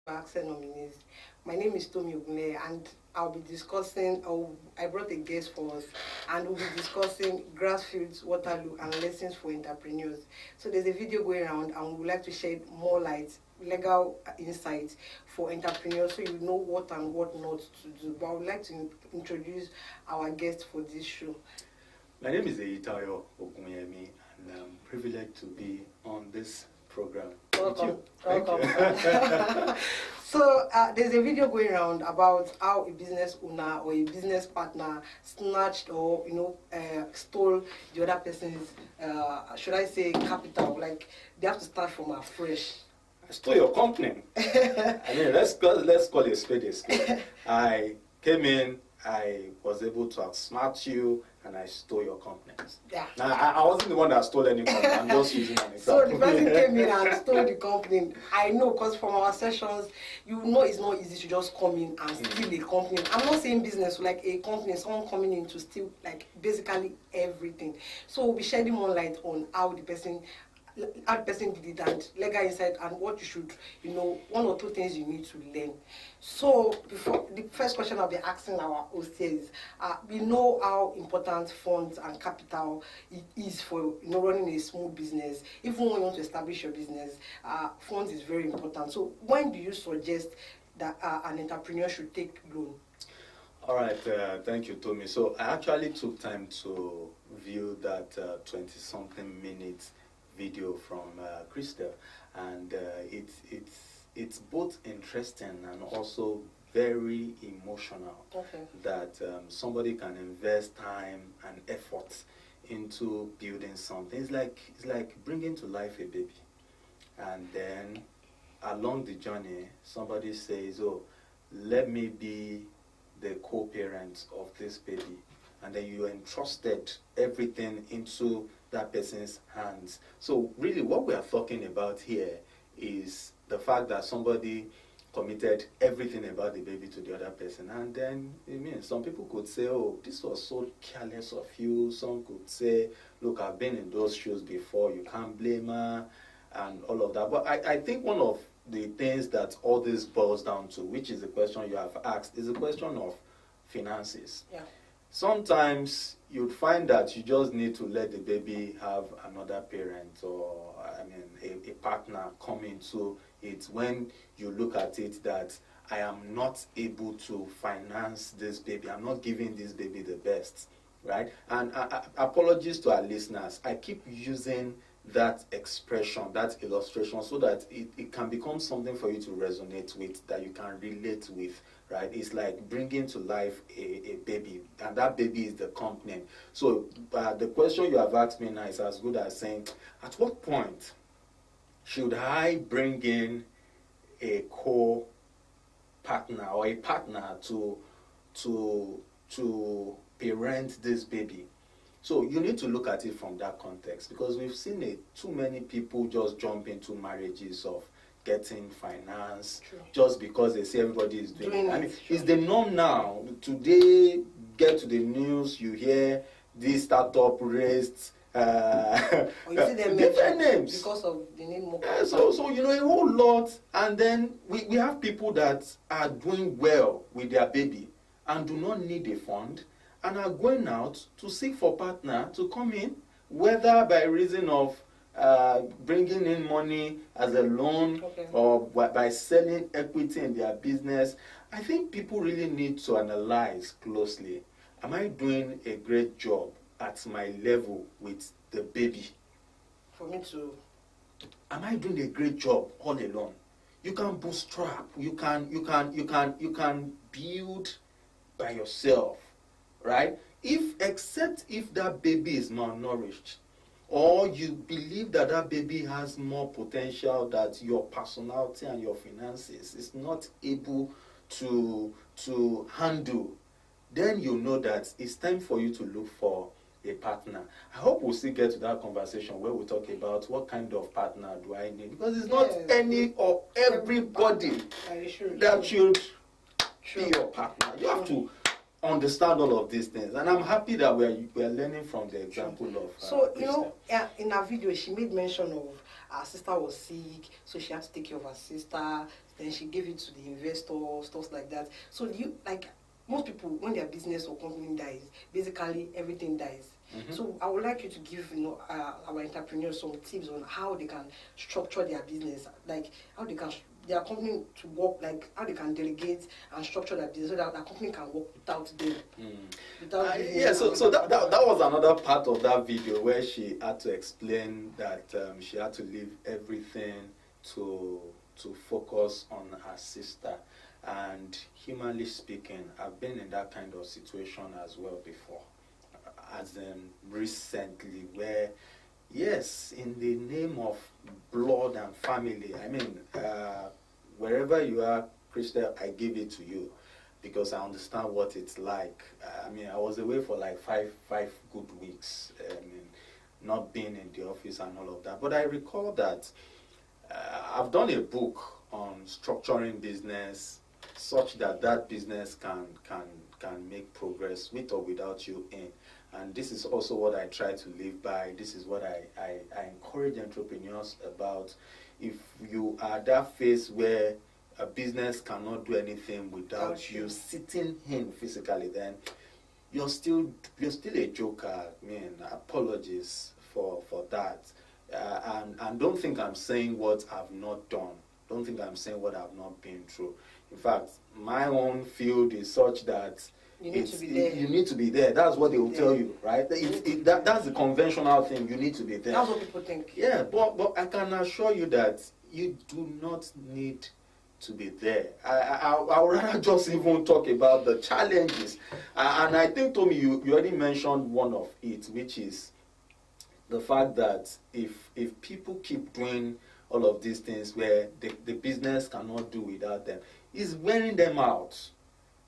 Accent nominees. My name is Tomi Ogunle, and I'll be discussing, I brought a guest for us, and we'll be discussing grassroots, Waterloo, and lessons for entrepreneurs. So there's a video going around, and we would like to shed more light, legal insights for entrepreneurs, so you know what and what not to do. But I would like to introduce our guest for this show. My name is Eyitayo Okunyemi, and I'm privileged to be on this program. Welcome. Welcome. So there's a video going around about how a business owner or a business partner snatched or stole the other person's should I say capital. Like they have to start from afresh. I stole your company. I mean, let's call it a spade a spade. I came in, I was able to outsmart you, and I stole your company. Yeah. Now, I wasn't the one that stole any company. I'm just using an example. So the person came in and stole the company. I know, because from our sessions, you know it's not easy to just come in and steal a company. I'm not saying business, like a company, someone coming in to steal like basically everything. So we'll be shedding more light on how the person did it and legal insight and what you should, one or two things you need to learn. So before the first question I'll be asking our host is, we know how important funds and capital it is for running a small business. Even when you want to establish your business, funds is very important. So when do you suggest that an entrepreneur should take loan? All right, thank you, Tommy. So I actually took time to view that 20-something minutes video from Crystal, and it's both interesting and also very emotional. Okay. That somebody can invest time and effort into building something. It's like bringing to life a baby, and then along the journey somebody says, "Oh, let me be the co-parent of this baby," and then you entrusted everything into that person's hands. So really what we are talking about here is the fact that somebody committed everything about the baby to the other person. And then, some people could say, "Oh, this was so careless of you." Some could say, "Look, I've been in those shoes before, you can't blame her," and all of that. But I think one of the things that all this boils down to, which is the question you have asked, is a question of finances. Yeah. Sometimes you'd find that you just need to let the baby have another parent or, a partner come into it when you look at it that I am not able to finance this baby. I'm not giving this baby the best, right? And apologies to our listeners. I keep using that expression, that illustration, so that it can become something for you to resonate with, that you can relate with, right? It's like bringing to life a baby, and that baby is the company. So the question you have asked me now is as good as saying, at what point should I bring in a co-partner or a partner to parent this baby? So you need to look at it from that context, because we've seen too many people just jump into marriages of getting finance. True. Just because they say everybody is doing it. It's the norm now. Today, get to the news, you hear this startup raised or you see them different names because of the name more. So a whole lot, and then we have people that are doing well with their baby and do not need a fund, and are going out to seek for partner to come in, whether by reason of bringing in money as a loan, okay, or by selling equity in their business. I think people really need to analyze closely. Am I doing a great job at my level with the baby? For me to. Am I doing a great job all alone? You can bootstrap. You can build by yourself, right? Except if that baby is malnourished, or you believe that that baby has more potential that your personality and your finances is not able to handle, then you know that it's time for you to look for a partner. I hope we'll still get to that conversation where we talk about what kind of partner do I need, because it's not any or everybody that should be your partner. You have to understand all of these things, and I'm happy that we're learning from the example of so in our video she made mention of her sister was sick, so she had to take care of her sister. Then she gave it to the investor, stuff like that. So you like most people when their business or company dies, basically everything dies. So I would like you to give our entrepreneurs some tips on how they can structure their business, like how they can their company to work, like how they can delegate and structure their business so that their company can work without them. So that was another part of that video where she had to explain that she had to leave everything to focus on her sister. And humanly speaking, I've been in that kind of situation as well before, as in recently, where yes, in the name of blood and family, I mean, wherever you are, Crystal, I give it to you because I understand what it's like. I mean, I was away for like five good weeks, I mean, not being in the office and all of that. But I recall that I've done a book on structuring business such that that business can make progress with or without you in. And this is also what I try to live by. This is what I encourage entrepreneurs about. If you are that phase where a business cannot do anything without you sitting in physically, then you're still a joker. I mean, apologies for that. And don't think I'm saying what I've not done. Don't think I'm saying what I've not been through. In fact, my own field is such that you need to be there. You need to be there. That's what they will tell you, right? That's the conventional thing. You need to be there. That's what people think. Yeah, but I can assure you that you do not need to be there. I would rather just even talk about the challenges. And I think, Tommy, you already mentioned one of it, which is the fact that if people keep doing all of these things where the business cannot do without them, it's wearing them out.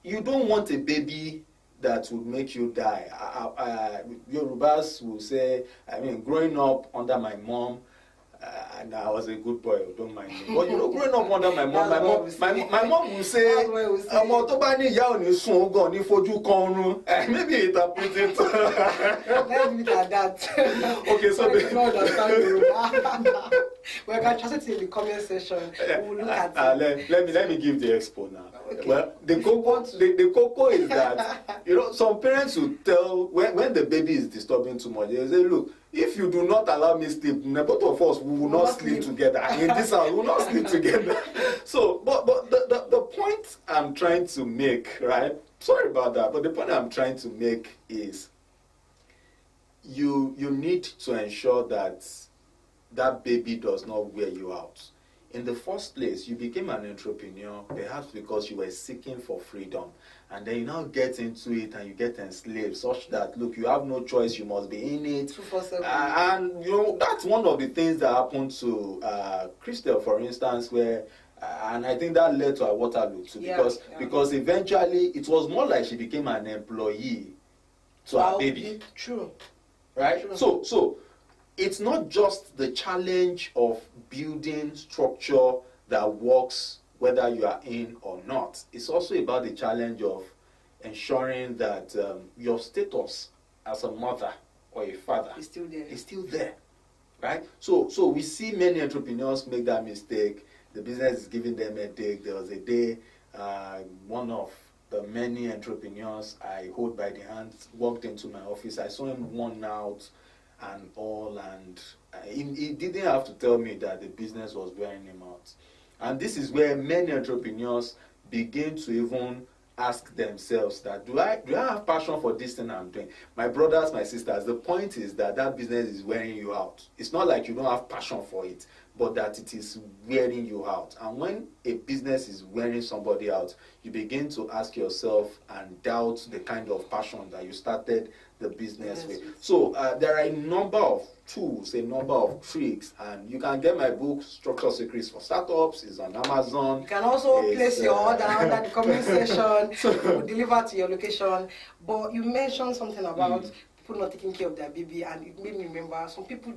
You don't want a baby that would make you die. Yorubas will say, I mean, growing up under my mom, and I was a good boy, don't mind me. But you know, growing up under my mom, my mom will say, maybe interpret it. Let's leave it at that. Okay, so we can translate it in the comment section. We'll look at it. Let me give the expo now. Okay. Well, the cocoa is that, you know, some parents will tell, when the baby is disturbing too much, they will say, look, if you do not allow me sleep, both of us we will not sleep together. In this house, we will not sleep together. So, but the point I'm trying to make, right? Sorry about that, but the point I'm trying to make is you need to ensure that that baby does not wear you out. In the first place, you became an entrepreneur perhaps because you were seeking for freedom, and then you now get into it and you get enslaved such that, look, you have no choice, you must be in it. 247. And you know, that's one of the things that happened to Crystal, for instance, where and I think that led to a Waterloo too, because eventually it was more like she became an employee to her baby. True. Right? True. So it's not just the challenge of building structure that works whether you are in or not. It's also about the challenge of ensuring that your status as a mother or a father is still there. Right? So we see many entrepreneurs make that mistake. The business is giving them a headache. There was a day, one of the many entrepreneurs I hold by the hand walked into my office. I saw him worn out and all, and he didn't have to tell me that the business was wearing him out. And this is where many entrepreneurs begin to even ask themselves that, do I have passion for this thing I'm doing? My brothers, my sisters, the point is that business is wearing you out. It's not like you don't have passion for it, but that it is wearing you out. And when a business is wearing somebody out, you begin to ask yourself and doubt the kind of passion that you started the business with. So there are a number of tools, a number of tricks, and you can get my book, Structure Secrets for Startups. It's on Amazon. You can also place your order under the comment section. We'll deliver to your location. But you mentioned something about people not taking care of their baby, and it made me remember some people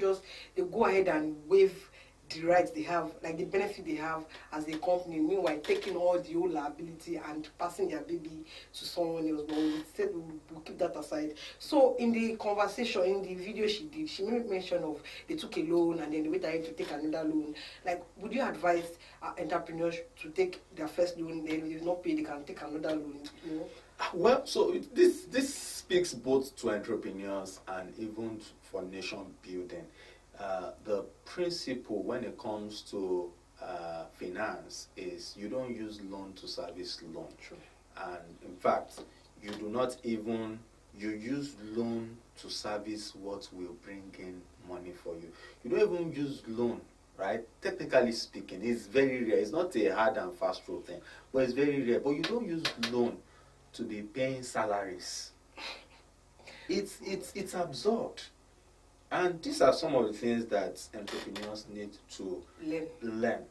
they go ahead and wave the rights they have, like the benefit they have as a company, meanwhile taking all the whole liability and passing their baby to someone else. But we said we'll keep that aside. So in the conversation, in the video she did, she made mention of they took a loan and then they went ahead to take another loan. Like, would you advise entrepreneurs to take their first loan, then if not pay, they can take another loan, you know? Well, so this speaks both to entrepreneurs and even for nation building. The principle when it comes to finance is you don't use loan to service loan. True. And in fact, you do not even, you use loan to service what will bring in money for you. You don't even use loan, right? Technically speaking, it's very rare. It's not a hard and fast rule thing, but it's very rare. But you don't use loan to be paying salaries. It's absurd. And these are some of the things that entrepreneurs need to learn.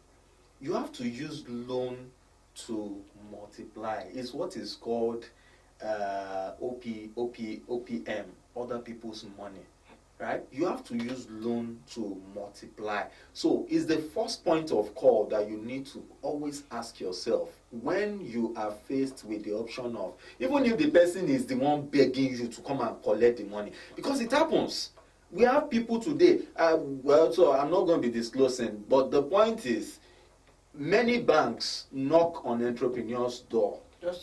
You have to use loan to multiply. It's what is called OPM, other people's money, right? You have to use loan to multiply. So it's the first point of call that you need to always ask yourself when you are faced with the option of, even if the person is the one begging you to come and collect the money, because it happens. We have people today, well, so I'm not going to be disclosing, but the point is, many banks knock on entrepreneurs' door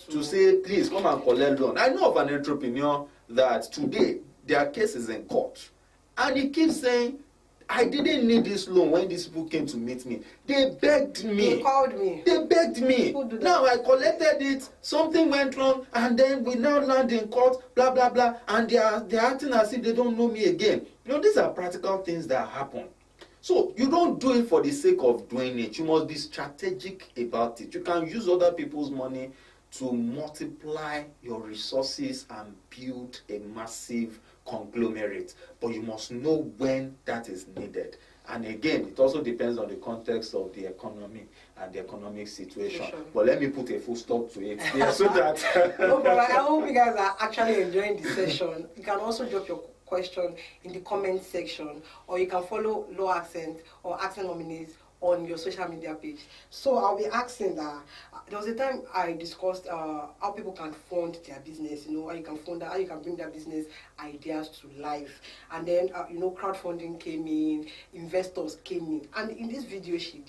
to say, please come and collect loan. I know of an entrepreneur that today, their case is in court. And he keeps saying, I didn't need this loan when these people came to meet me. They begged me. They called me. They begged me. Now I collected it, something went wrong, and then we now land in court, blah, blah, blah, and they are acting as if they don't know me again. You know, these are practical things that happen. So you don't do it for the sake of doing it. You must be strategic about it. You can use other people's money to multiply your resources and build a massive conglomerate, but you must know when that is needed. And again, it also depends on the context of the economy and the economic situation. Sure. But let me put a full stop to it so that No, but I hope you guys are actually enjoying the session. You can also drop your question in the comment section, or you can follow Low Accent or Accent Nominees on your social media page. So I'll be asking that there was a time I discussed how people can fund their business, you know, how you can fund that, how you can bring their business ideas to life. And then, you know, crowdfunding came in, investors came in. And in this video she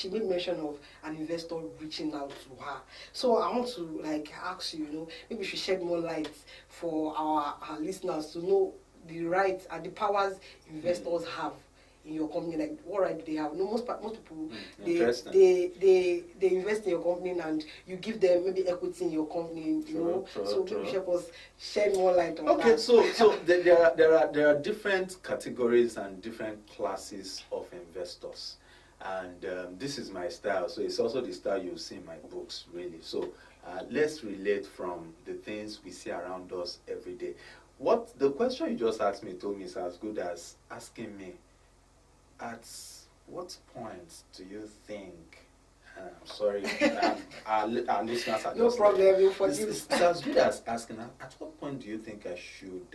made mention of an investor reaching out to her. So I want to like ask you, you know, maybe you should shed more light for our listeners to know the rights and the powers investors have in your company. Like, what right do they have? No, most people they invest in your company and you give them maybe equity in your company. You know, so maybe help us shed more light on that. Okay, so there are different categories and different classes of investors, and this is my style. So it's also the style you see in my books, really. So let's relate from the things we see around us every day. What the question you just asked me told me is as good as asking me, at what point do you think, I'm sorry, our listeners are no just problem, you forgive. It's as good as asking, at what point do you think I should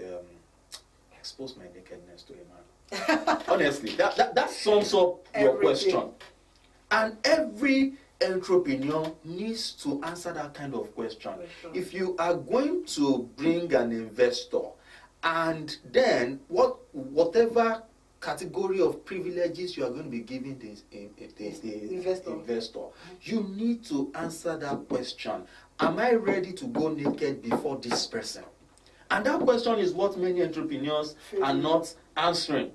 expose my nakedness to a man? Honestly, that sums up your question. And every entrepreneur needs to answer that kind of question. If you are going to bring an investor, and then whatever category of privileges you are going to be giving this investor, you need to answer that question. Am I ready to go naked before this person? And that question is what many entrepreneurs are not answering.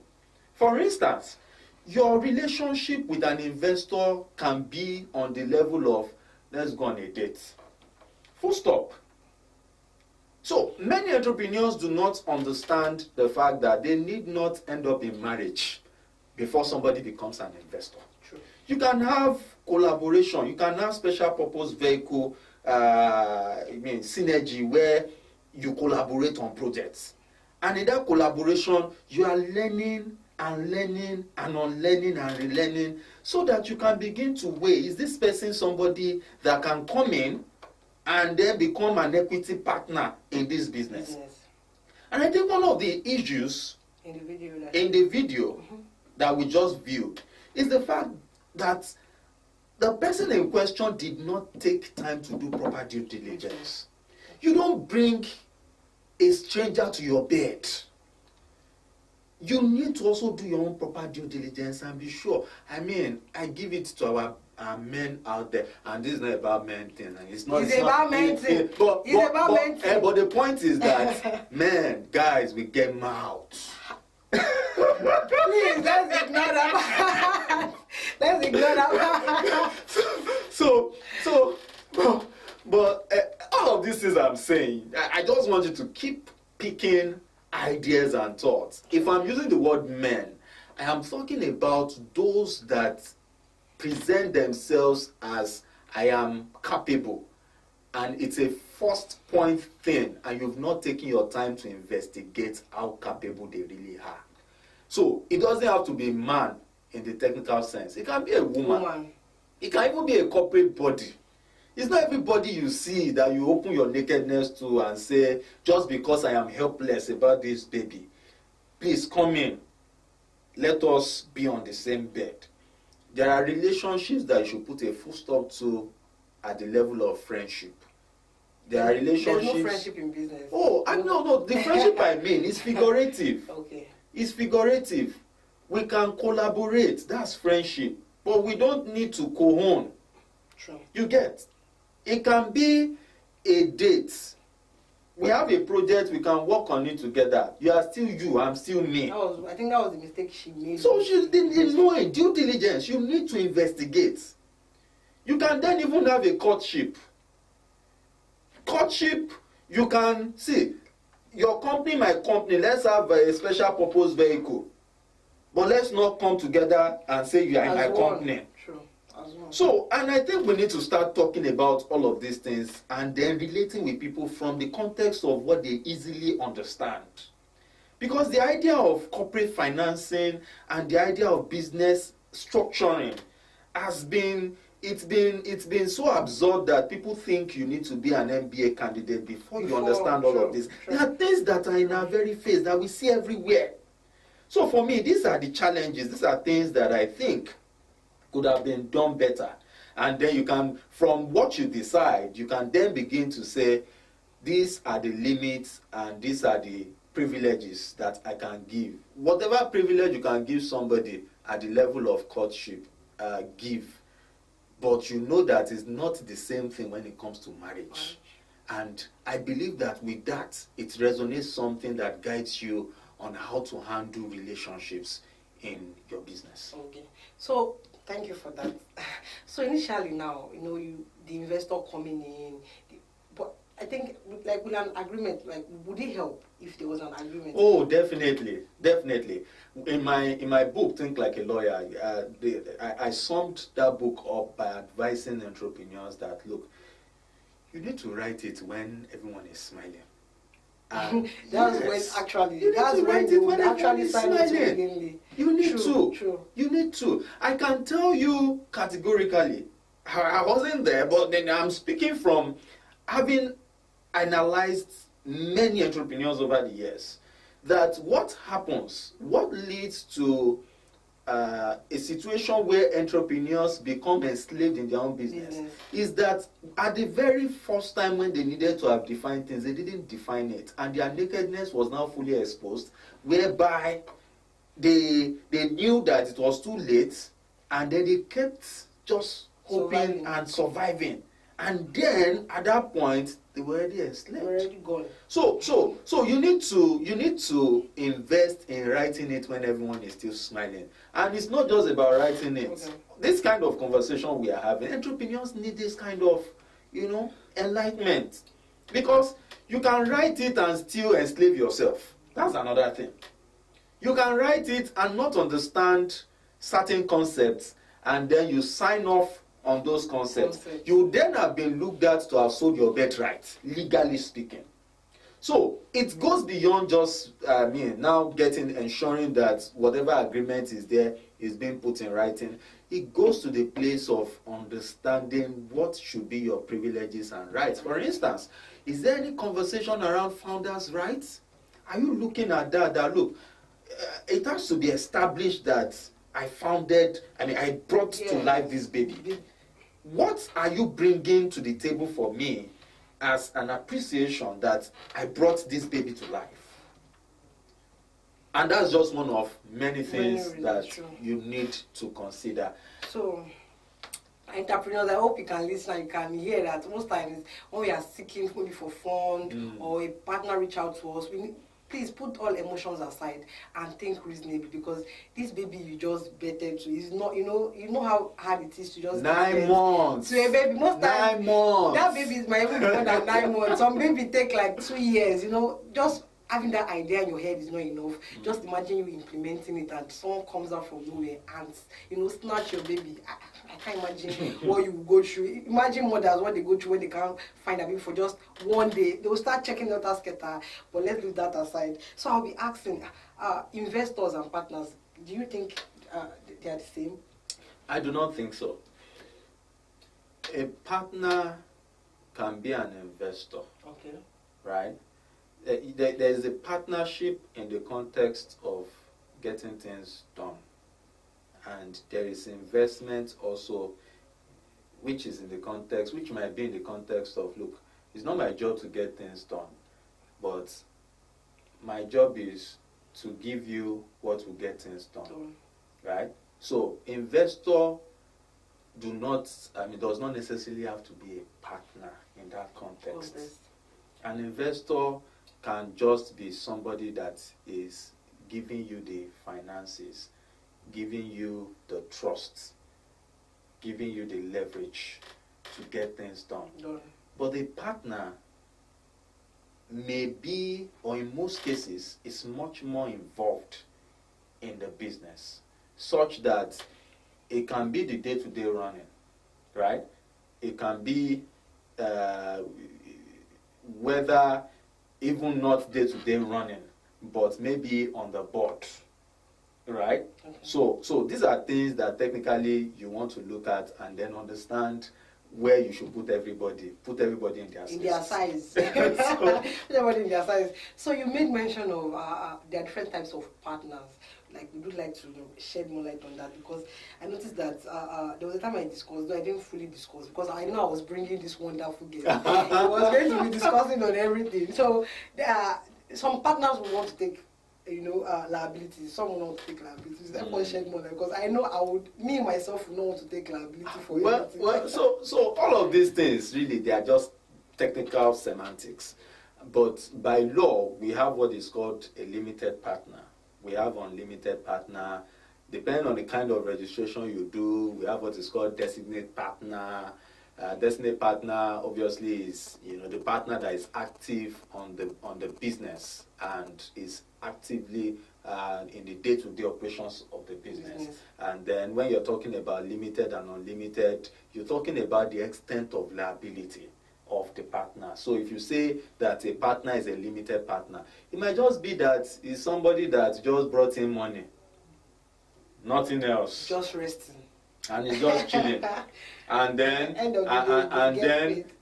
For instance, your relationship with an investor can be on the level of, let's go on a date. Full stop. So many entrepreneurs do not understand the fact that they need not end up in marriage before somebody becomes an investor. True. You can have collaboration, you can have special purpose vehicle, synergy, where you collaborate on projects. And in that collaboration, you are learning and learning and unlearning and relearning, so that you can begin to weigh, is this person somebody that can come in and then become an equity partner in this business? And I think one of the issues in the video that we just viewed is the fact that the person in question did not take time to do proper due diligence. You don't bring a stranger to your bed. You need to also do your own proper due diligence and be sure. I mean, I give it to our men out there, and this is not about men thing. It's not. It's about men thing. It's about men thing. But the point is that men, guys, we get mouths. Please, let's ignore that. Let's ignore that. But all of these things I'm saying, I just want you to keep picking ideas and thoughts. If I'm using the word men, I am talking about those that present themselves as I am capable, and it's a first point thing, and you've not taken your time to investigate how capable they really are. So it doesn't have to be a man in the technical sense. It can be a woman. It can even be a corporate body. It's not everybody you see that you open your nakedness to and say, just because I am helpless about this baby, please come in. Let us be on the same bed. There are relationships that you should put a full stop to at the level of friendship. There are relationships. There's no friendship in business. Oh, no. The friendship I mean is figurative. Okay. It's figurative. We can collaborate. That's friendship. But we don't need to co-own. True. You get? It can be a date. We have a project, we can work on it together. You are still you, I'm still me. I think that was the mistake she made. So she didn't know it. Due diligence, you need to investigate. You can then even have a courtship. Courtship, you can see, your company, my company, let's have a special purpose vehicle. But let's not come together and say you are in my company. True. So, and I think we need to start talking about all of these things and then relating with people from the context of what they easily understand. Because the idea of corporate financing and the idea of business structuring has been, it's been so absurd that people think you need to be an MBA candidate before you understand all of this. There are things that are in our very face that we see everywhere. So for me, these are the challenges. These are things that I think could have been done better. And then you can, from what you decide, you can then begin to say, these are the limits and these are the privileges that I can give. Whatever privilege you can give somebody at the level of courtship, give. But you know that it's not the same thing when it comes to marriage. And I believe that with that, it resonates something that guides you on how to handle relationships in your business. Okay. So, thank you for that. So initially now, the investor coming in, but I think like with an agreement, like would it help if there was an agreement? Oh, definitely. In my book, Think Like a Lawyer, I summed that book up by advising entrepreneurs that, look, you need to write it when everyone is smiling. That's when actually you actually sign it. You need to. I can tell you categorically, I wasn't there, but then I'm speaking from having analyzed many entrepreneurs over the years, that what leads to a situation where entrepreneurs become enslaved in their own business is that at the very first time when they needed to have defined things, they didn't define it, and their nakedness was now fully exposed, whereby they knew that it was too late, and then they kept just hoping and surviving, and then at that point they were already enslaved. Already gone. So you need to invest in writing it when everyone is still smiling. And it's not just about writing it. Okay. This kind of conversation we are having, entrepreneurs need this kind of, enlightenment. Because you can write it and still enslave yourself. That's another thing. You can write it and not understand certain concepts, and then you sign off on those concepts. You then have been looked at to have sold your birthright, legally speaking. So it goes beyond just now ensuring that whatever agreement is there is being put in writing. It goes to the place of understanding what should be your privileges and rights. For instance, is there any conversation around founders' rights? Are you looking at that look, it has to be established that I brought to life this baby. What are you bringing to the table for me as an appreciation that I brought this baby to life? And that's just one of many things that you need to consider. So, entrepreneurs, I hope you can listen and you can hear that most times when we are seeking maybe for fund or a partner reach out to us, please put all emotions aside and think reasonably, because this baby you just betted to is not, you know how hard it is to just 9 months to a baby. Most times 9 months that baby is my even more than 9 months. Some baby take like 2 years. Just having that idea in your head is not enough. Just imagine you implementing it and someone comes out from nowhere and snatch your baby. I can't imagine what you go through. Imagine mothers, what they go through when they can't find a baby for just one day. They will start checking out scatter. But let's leave that aside. So I'll be asking investors and partners, do you think they are the same? I do not think so. A partner can be an investor. Okay. Right? There is a partnership in the context of getting things done. And there is investment also, which might be in the context of, look, it's not my job to get things done, but my job is to give you what will get things done. Right? So investor does not necessarily have to be a partner in that context. An investor can just be somebody that is giving you the finances, giving you the trust, giving you the leverage to get things done. But a partner may be, or in most cases, is much more involved in the business, such that it can be the day-to-day running, right? It can be whether even not day-to-day running, but maybe on the board, right? Okay. So these are things that technically you want to look at and then understand where you should put everybody in their space. In their size. Put everybody in their size. So you made mention of there are different types of partners. Like, we would like to shed more light on that, because I noticed that there was a time I discussed, though I didn't fully discuss, because I know I was bringing this wonderful guest. I was going to be discussing on everything. So some partners will want to take, liabilities. Some will not want to take liabilities. Therefore, shed more light, because I know me myself will not want to take liability for everything. Well, so all of these things really, they are just technical semantics. But by law, we have what is called a limited partner. We have unlimited partner. Depending on the kind of registration you do, we have what is called designate partner. Designate partner obviously is the partner that is active on the business and is actively in the day-to-day operations of the business. And then when you're talking about limited and unlimited, you're talking about the extent of liability of the partner. So if you say that a partner is a limited partner, it might just be that it's somebody that just brought in money, nothing else, just resting, and it's just chilling. And then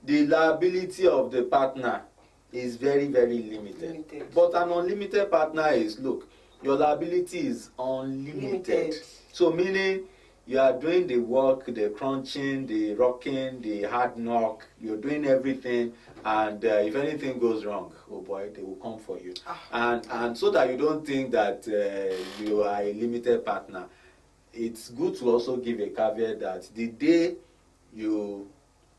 the liability of the partner is very, very limited. But an unlimited partner is, look, your liability is unlimited. So meaning you are doing the work, the crunching, the rocking, the hard knock. You're doing everything, and if anything goes wrong, oh boy, they will come for you. And so that you don't think that you are a limited partner, it's good to also give a caveat that the day you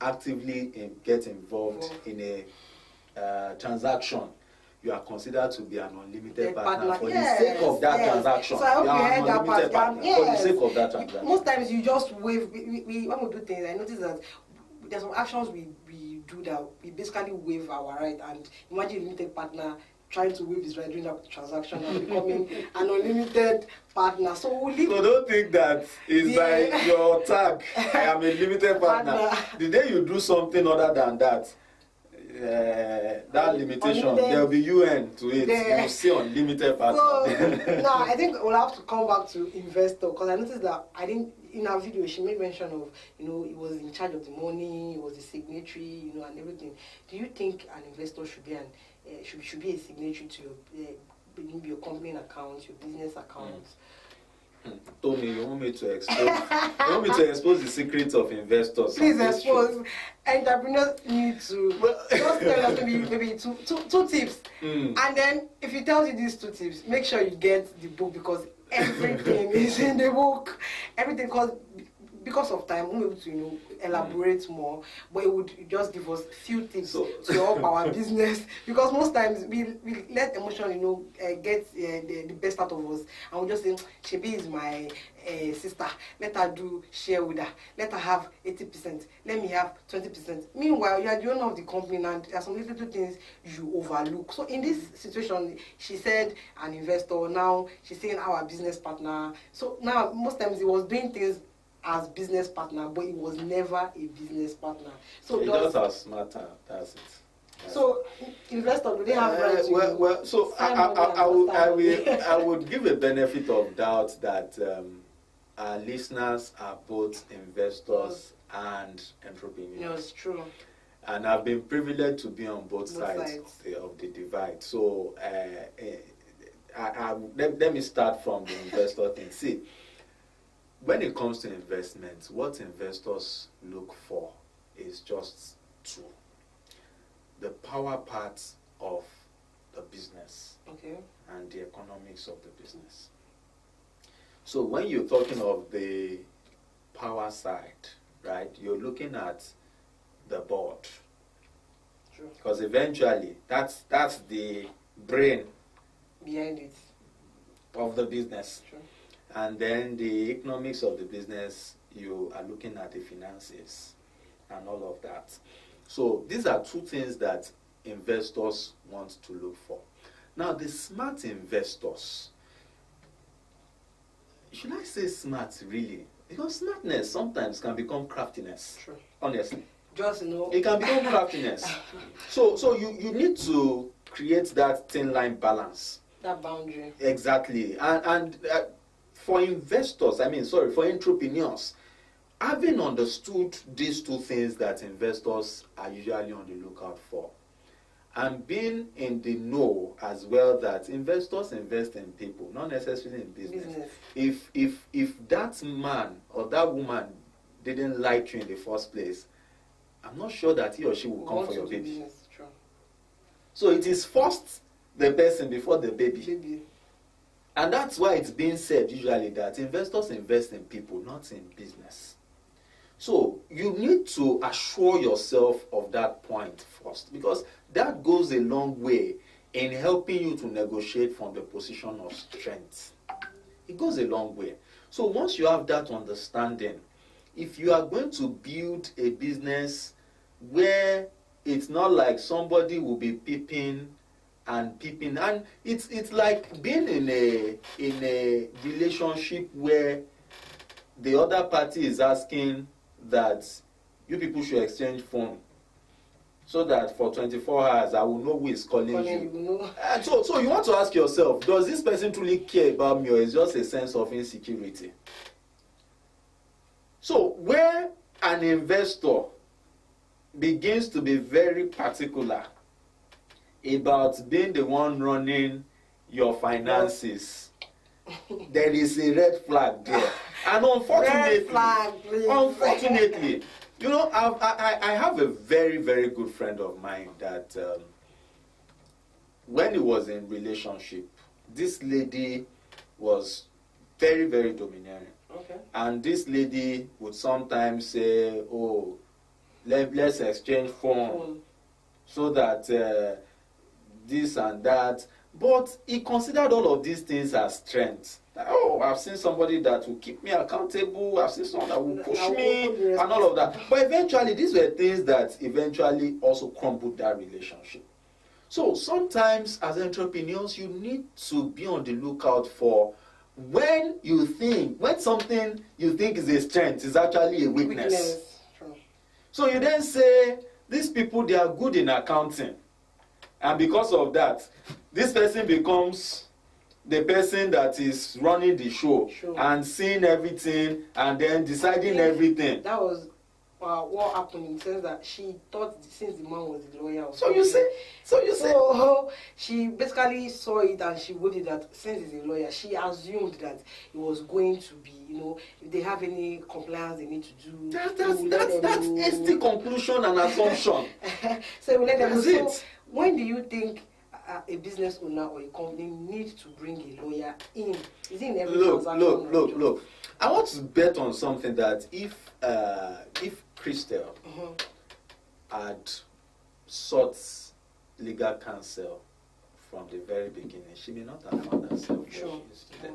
actively get involved in a transaction, you are considered to be an unlimited partner for the sake of that transaction. So I hope you heard that part. For the sake of that transaction. Most times you just waive. When we do things, I notice that there's some actions we do that we basically waive our right. And imagine a limited partner trying to waive his right during that transaction and becoming an unlimited partner. So don't think that is by your tag, I am a limited partner. The day you do something other than that, that limitation, there will be UN to it. You will see unlimited partner. So, now I think we'll have to come back to investor, because I noticed that in our video she made mention of he was in charge of the money, he was the signatory, and everything. Do you think an investor should be should be a signatory to your company account, your business account? Tommy, you want me to expose? You want me to expose the secrets of investors? Please expose. Entrepreneurs need to just tell us maybe two tips, and then if he tells you these 2 tips, make sure you get the book because everything is in the book. Everything because of time, we won't be able to elaborate more, but it would just give us few tips to help our business because most times we let emotion get the best out of us, and we just say Shebi is my sister, let her do share with her, let her have 80%, let me have 20%. Meanwhile, you are the owner of the company and there are some little things you overlook. So in this situation, she said an investor, now she's saying our business partner. So now most times he was doing things as business partner, but it was never a business partner. So it just as smarter. That's it. So investors, do they have rights? So I would give a benefit of doubt that our listeners are both investors and entrepreneurs. No, it's true. And I've been privileged to be on both sides. Of the divide. So let me start from the investor thing. See, when it comes to investments, what investors look for is just 2. The power part of the business, okay, and the economics of the business. So when you're talking of the power side, right, you're looking at the board. True. Because eventually that's the brain behind it of the business. True. And then the economics of the business, you are looking at the finances and all of that. So these are 2 things that investors want to look for. Now, the smart investors, should I say smart really? Because smartness sometimes can become craftiness. True. Honestly. Just it can become craftiness. So you need to create that thin line balance. That boundary. Exactly. And for investors, for entrepreneurs, having understood these 2 things that investors are usually on the lookout for, and being in the know as well that investors invest in people, not necessarily in business. If that man or that woman didn't like you in the first place, I'm not sure that he or she will come for your baby. Business. True. So it is first the person before the baby. And that's why it's being said usually that investors invest in people, not in business. So you need to assure yourself of that point first, because that goes a long way in helping you to negotiate from the position of strength. It goes a long way. So once you have that understanding, if you are going to build a business where it's not like somebody will be peeping, and it's like being in a relationship where the other party is asking that you people should exchange phone so that for 24 hours I will know who is calling you. And so you want to ask yourself, does this person truly care about me, or is just a sense of insecurity? So where an investor begins to be very particular about being the one running your finances, there is a red flag there. And unfortunately, I have a very, very good friend of mine that when he was in relationship, this lady was very, very domineering. Okay. And this lady would sometimes say, oh, let's exchange phone so that this and that. But he considered all of these things as strengths. Like, oh, I've seen somebody that will keep me accountable. I've seen someone that will push me and all of that. But eventually, these were things that eventually also crumbled that relationship. So sometimes as entrepreneurs, you need to be on the lookout for when something you think is a strength is actually a weakness. True. So you then say, these people, they are good in accounting. And because of that, this person becomes the person that is running the show and seeing everything and then deciding everything. That was what happened in the sense that she thought since the man was the lawyer. Or So you say, so she basically saw it and she wrote that since he's a lawyer, she assumed that it was going to be, if they have any compliance they need to do. That's hasty conclusion and assumption. So we let them know. That's So it. when do you think a business owner or a company needs to bring a lawyer in? Is it in every transaction? Look. I want to bet on something that if Christel had sought legal counsel from the very beginning, she may not have found herself where she is today.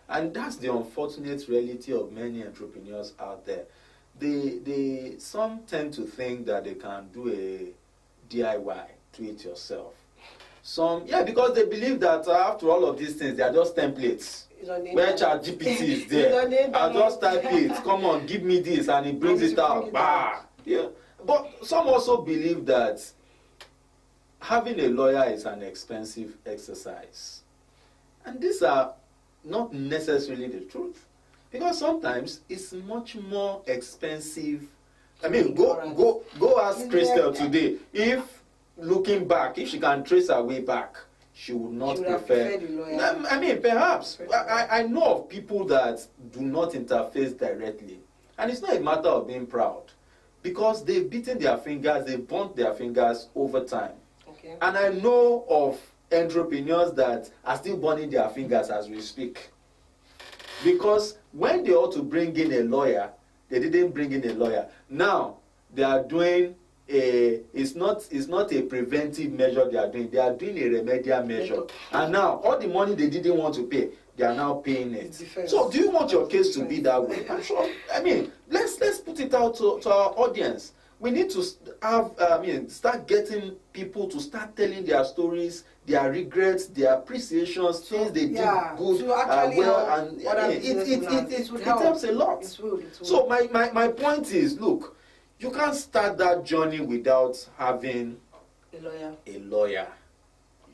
And that's the unfortunate reality of many entrepreneurs out there. Some tend to think that they can do a DIY, do it yourself. Some, because they believe that after all of these things, they are just templates. Where ChatGPT is there, I'll just type it. Come on, give me this, and it brings it out. Yeah. But some also believe that having a lawyer is an expensive exercise, and these are not necessarily the truth, because sometimes it's much more expensive. I mean, go ask Christel today if, looking back, if she can trace her way back, she would not prefer. I mean, perhaps. I know of people that do not interface directly. And it's not a matter of being proud. Because they've beaten their fingers, they've burnt their fingers over time. Okay. And I know of entrepreneurs that are still burning their fingers as we speak. Because when they ought to bring in a lawyer, they didn't bring in a lawyer. Now, they are doing it's not a preventive measure they are doing a remedial measure. And now all the money they didn't want to pay, they are now paying it. So do you want your case to be that way? I'm sure. I mean, let's put it out to our audience. We need to start getting people to start telling their stories, their regrets, their appreciations, things they did good, well, and it helps a lot. It will. So my point is, look, you can't start that journey without having a lawyer.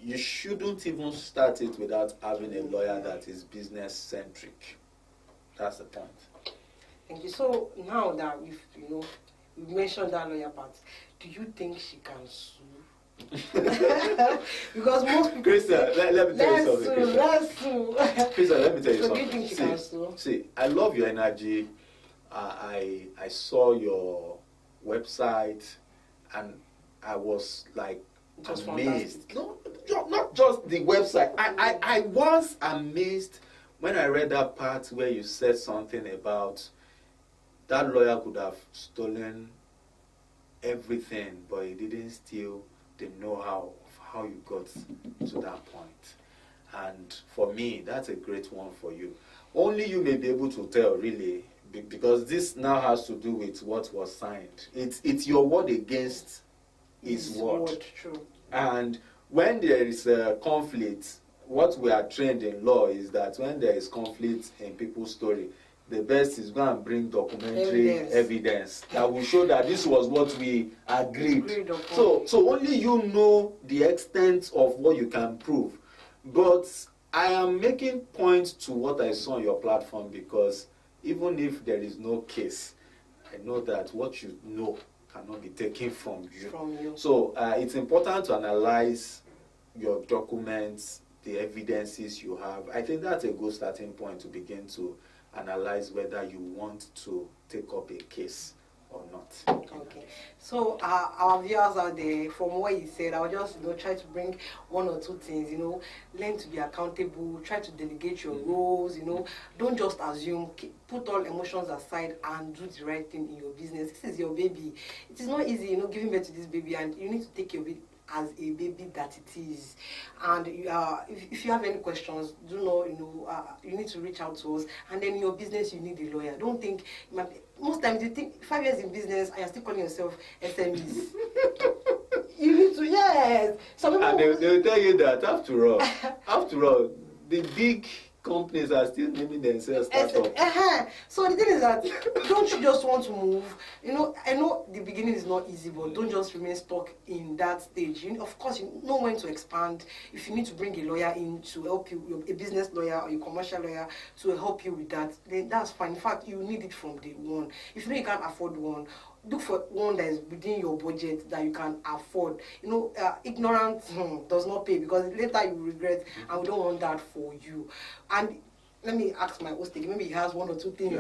You shouldn't even start it without having a lawyer that is business centric. That's the point. Thank you. So now that we've mentioned that lawyer part, do you think she can sue? Because most people Christel, let me tell you something. Let's sue. Christel, let me tell you something. Do you think she can sue? See, I love your energy. I saw your website and I was like amazed. No, not just the website. I was amazed when I read that part where you said something about that lawyer could have stolen everything, but he didn't steal the know-how of how you got to that point. And for me, that's a great one for you. Only you may be able to tell, really, because this now has to do with what was signed. It's your word against his word. True. And when there is a conflict, what we are trained in law is that when there is conflict in people's story, the best is go and bring documentary evidence that will show that this was what we agreed. So only you know the extent of what you can prove. But I am making points to what I saw on your platform, because even if there is no case, I know that what you know cannot be taken from you. So it's important to analyze your documents, the evidences you have. I think that's a good starting point to begin to analyze whether you want to take up a case or not. Okay. So our viewers out there, from what you said, I'll just try to bring one or two things. Learn to be accountable. Try to delegate your roles. Don't just assume. Put all emotions aside and do the right thing in your business. This is your baby. It is not easy, giving birth to this baby, and you need to take your baby as a baby that it is. And if you have any questions, do know, you need to reach out to us. And then in your business, you need a lawyer. Don't think, most times you think 5 years in business and you're still calling yourself SMEs. You need to, yes. Some people, and they will tell you that after all, the big companies are still naming themselves startups. So the thing is that, don't you just want to move? I know the beginning is not easy, but don't just remain stuck in that stage. Of course, you know when to expand. If you need to bring a lawyer in to help you, a business lawyer or a commercial lawyer to help you with that, then that's fine. In fact, you need it from day one. If you know you can't afford one, look for one that is within your budget that you can afford. You know, ignorance does not pay, because later you regret, and we don't want that for you. And let me ask my host again. Maybe he has one or two things.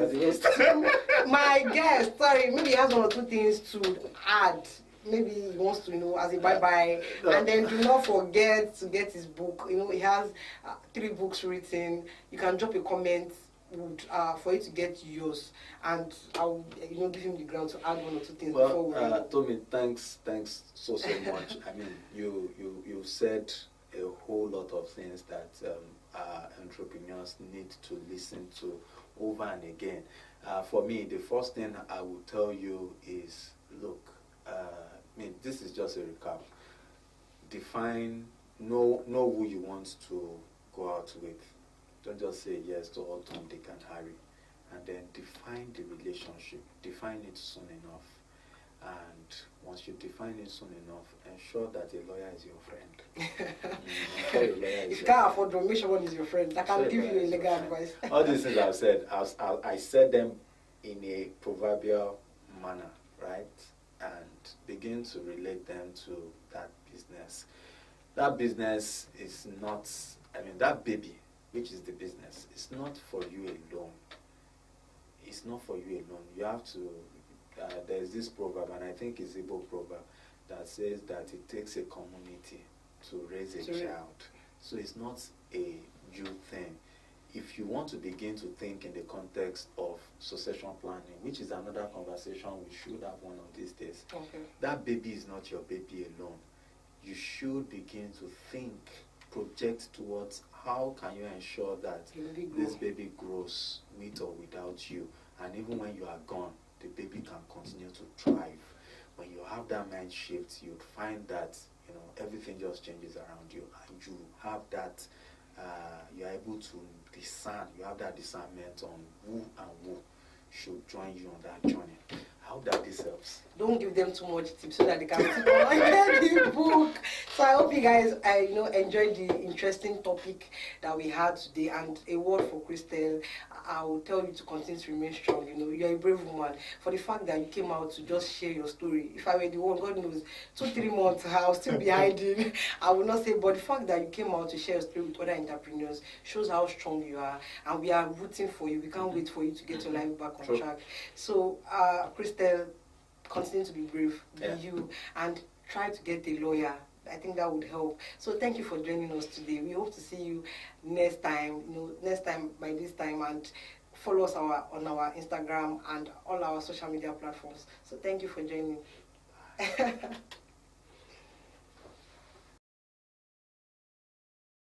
My guest, sorry, maybe he has one or two things to add. Maybe he wants to, you know, as a bye-bye. And then do not forget to get his book. You know, he has 3 books written. You can drop a comment for you to get yours, and I'll, you know, give him the ground to add one or two things before we. Tommy, thanks so much. I mean, you said a whole lot of things that entrepreneurs need to listen to over and again. For me, the first thing I will tell you is, look, I mean, this is just a recap. Know who you want to go out with. Don't just say yes to all Tom, Dick, and Harry. And then define the relationship. Define it soon enough. And once you define it soon enough, ensure that a lawyer is your friend. If you can't afford one, make sure one is your friend. I can give you a legal advice. All these things I've said, I said them in a proverbial manner, right? And begin to relate them to that business. That business is not, I mean, that baby, which is the business, it's not for you alone. It's not for you alone. You have to, there's this proverb, and I think it's a Igbo proverb, that says that it takes a community to raise a child. So it's not a you thing. If you want to begin to think in the context of succession planning, which is another conversation we should have one of these days, that baby is not your baby alone. You should begin to think, project towards how can you ensure that this baby grows with or without you, and even when you are gone, the baby can continue to thrive. When you have that mind shift, you'd find that, you know, everything just changes around you, and you have that, you're able to discern, you have that discernment on who and who should join you on that journey. I hope that this helps. Don't give them too much tips so that they can sit on the book. So I hope you guys you know, enjoyed the interesting topic that we had today. And a word for Christelle, I will tell you to continue to remain strong. You know, you're a brave woman. For the fact that you came out to just share your story. If I were the one, God knows, 2-3 months, I'll still be hiding. I will not say, but the fact that you came out to share your story with other entrepreneurs shows how strong you are. And we are rooting for you. We can't wait for you to get your life back on track. So, Christelle, continue to be brave, be you, and try to get a lawyer. I think that would help. So thank you for joining us today. We hope to see you next time, you know, next time by this time, and follow us on our Instagram and all our social media platforms. So thank you for joining.